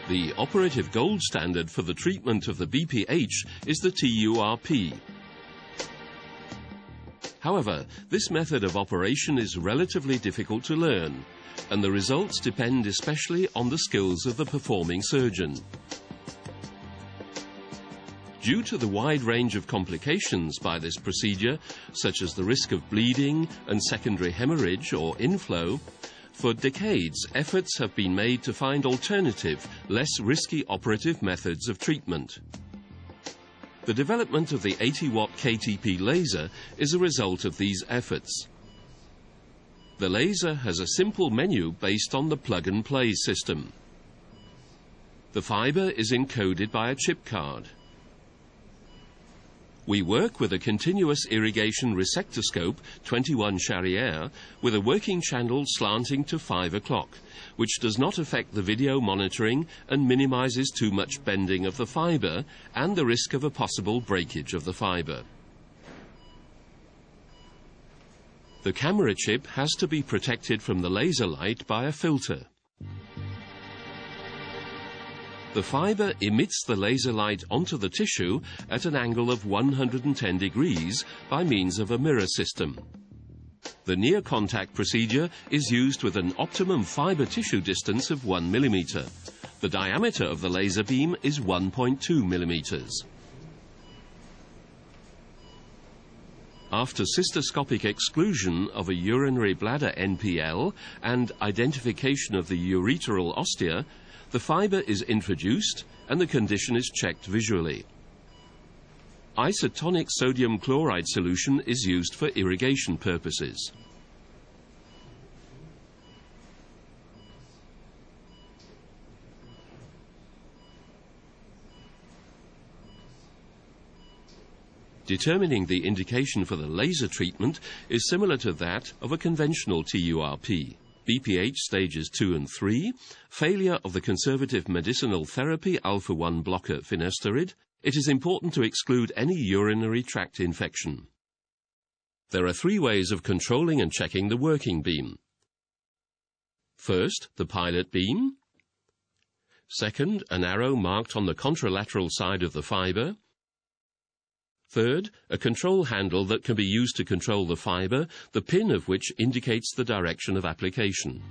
The operative gold standard for the treatment of the BPH is the TURP. However, this method of operation is relatively difficult to learn, and the results depend especially on the skills of the performing surgeon. Due to the wide range of complications by this procedure, such as the risk of bleeding and secondary hemorrhage or inflow, for decades efforts have been made to find alternative, less risky operative methods of treatment. The development of the 80-watt KTP laser is a result of these efforts. The laser has a simple menu based on the plug-and-play system. The fiber is encoded by a chip card. We work with a continuous irrigation resectoscope, 21 Charrière, with a working channel slanting to 5 o'clock, which does not affect the video monitoring and minimizes too much bending of the fiber and the risk of a possible breakage of the fiber. The camera chip has to be protected from the laser light by a filter. The fiber emits the laser light onto the tissue at an angle of 110 degrees by means of a mirror system. The near-contact procedure is used with an optimum fiber tissue distance of 1 millimeter. The diameter of the laser beam is 1.2 millimeters. After cystoscopic exclusion of a urinary bladder NPL and identification of the ureteral ostia, the fiber is introduced and the condition is checked visually. Isotonic sodium chloride solution is used for irrigation purposes. Determining the indication for the laser treatment is similar to that of a conventional TURP. BPH stages 2 and 3, failure of the conservative medicinal therapy alpha-1 blocker finasteride, it is important to exclude any urinary tract infection. There are 3 ways of controlling and checking the working beam. First, the pilot beam. Second, an arrow marked on the contralateral side of the fiber. Third, a control handle that can be used to control the fiber, the pin of which indicates the direction of application.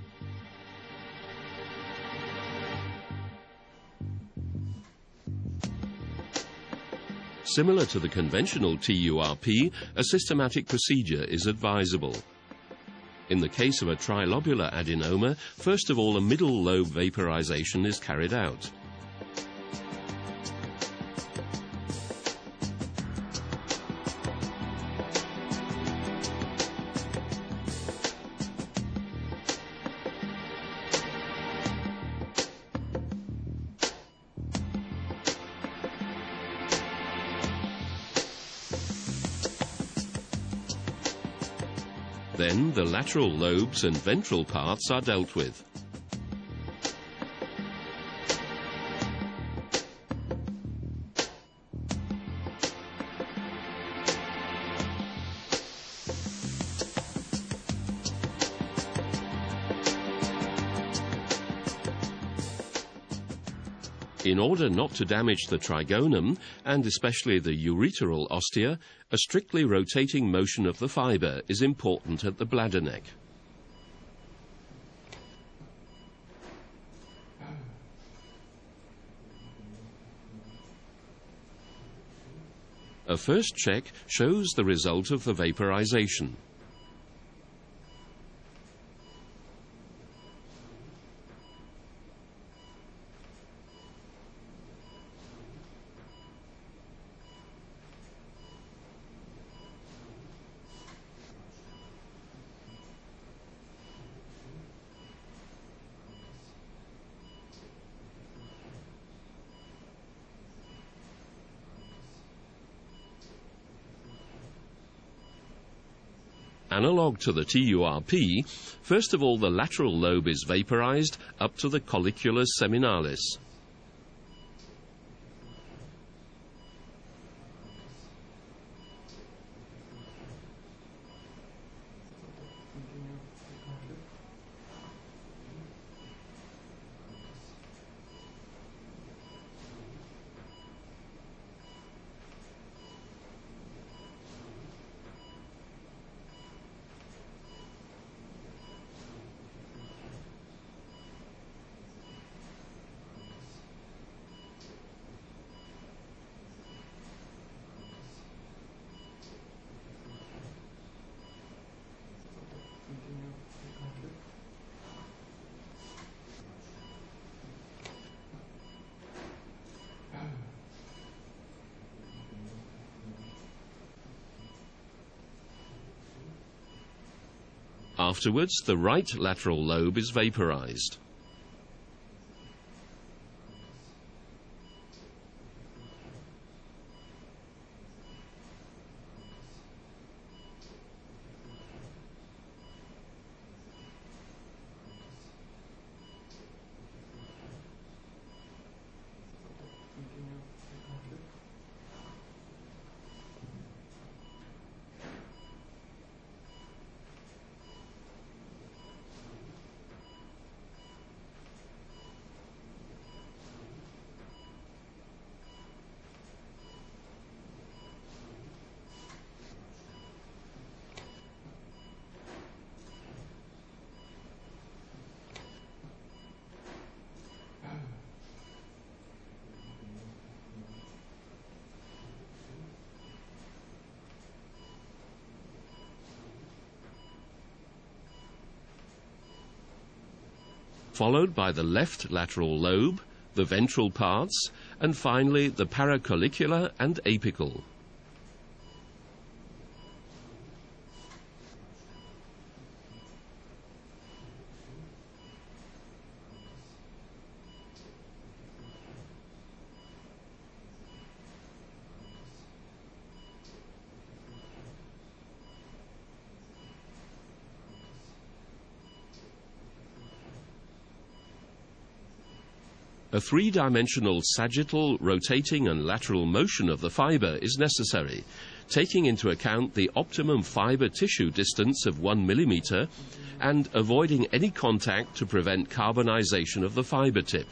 Similar to the conventional TURP, a systematic procedure is advisable. In the case of a trilobular adenoma, first of all a middle lobe vaporization is carried out. Then the lateral lobes and ventral parts are dealt with. In order not to damage the trigonum, and especially the ureteral ostia, a strictly rotating motion of the fiber is important at the bladder neck. A first check shows the result of the vaporization. Analog to the TURP, first of all the lateral lobe is vaporized up to the colliculus seminalis. Afterwards, the right lateral lobe is vaporized. Followed by the left lateral lobe, the ventral parts, and finally the paracollicular and apical. A three-dimensional sagittal, rotating and lateral motion of the fiber is necessary, taking into account the optimum fiber tissue distance of 1 millimeter and avoiding any contact to prevent carbonization of the fiber tip.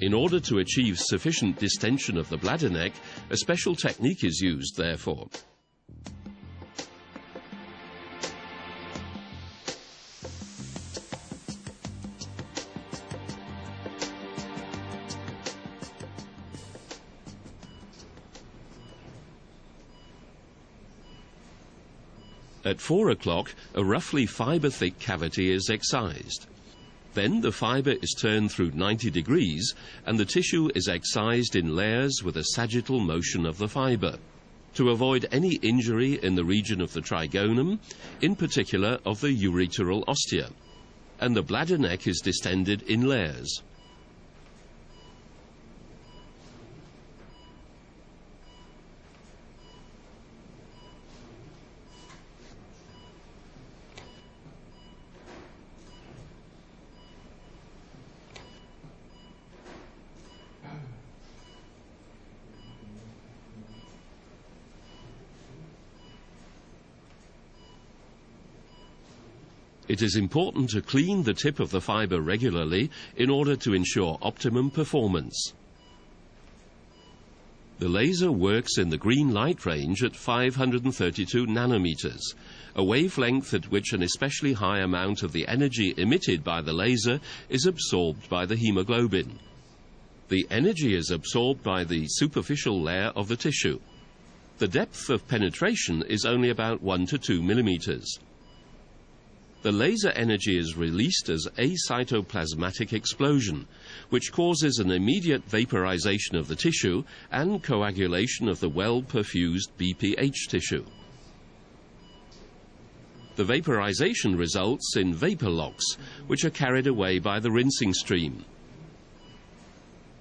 In order to achieve sufficient distension of the bladder neck, a special technique is used, therefore. At 4 o'clock, a roughly fiber-thick cavity is excised. Then the fiber is turned through 90 degrees and the tissue is excised in layers with a sagittal motion of the fiber, to avoid any injury in the region of the trigonum, in particular of the ureteral ostia, and the bladder neck is distended in layers. It is important to clean the tip of the fiber regularly in order to ensure optimum performance. The laser works in the green light range at 532 nanometers, a wavelength at which an especially high amount of the energy emitted by the laser is absorbed by the hemoglobin. The energy is absorbed by the superficial layer of the tissue. The depth of penetration is only about 1 to 2 millimeters. The laser energy is released as acytoplasmatic explosion, which causes an immediate vaporization of the tissue and coagulation of the well-perfused BPH tissue. The vaporization results in vapor locks, which are carried away by the rinsing stream.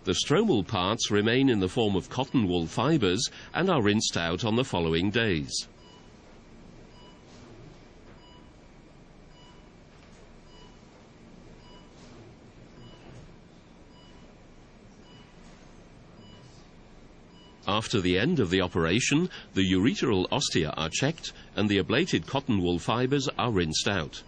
The stromal parts remain in the form of cotton wool fibers and are rinsed out on the following days. After the end of the operation, the ureteral ostia are checked and the ablated cotton wool fibers are rinsed out.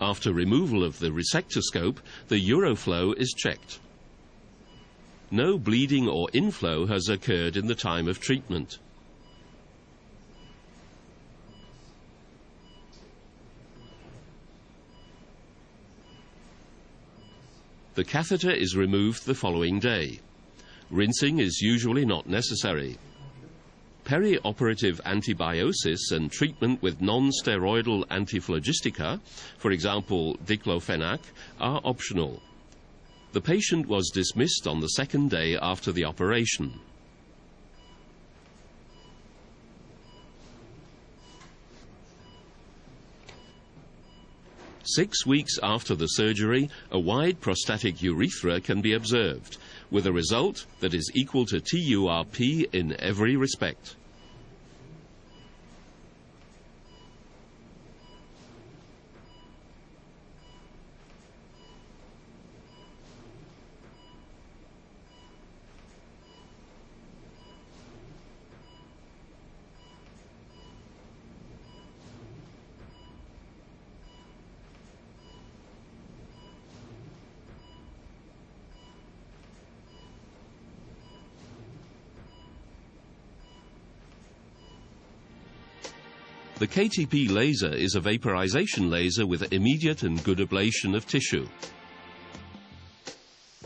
After removal of the resectoscope, the uroflow is checked. No bleeding or inflow has occurred in the time of treatment. The catheter is removed the following day. Rinsing is usually not necessary. Perioperative antibiosis and treatment with non-steroidal antiphlogistica, for example diclofenac, are optional. The patient was dismissed on the second day after the operation. Six weeks after the surgery, a wide prostatic urethra can be observed, with a result that is equal to TURP in every respect. The KTP laser is a vaporization laser with immediate and good ablation of tissue.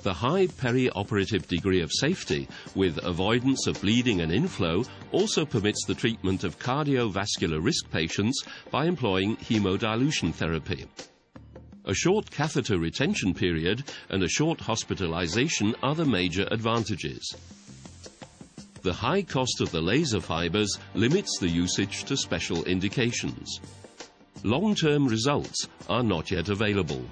The high perioperative degree of safety, with avoidance of bleeding and inflow, also permits the treatment of cardiovascular risk patients by employing hemodilution therapy. A short catheter retention period and a short hospitalization are the major advantages. The high cost of the laser fibers limits the usage to special indications. Long-term results are not yet available.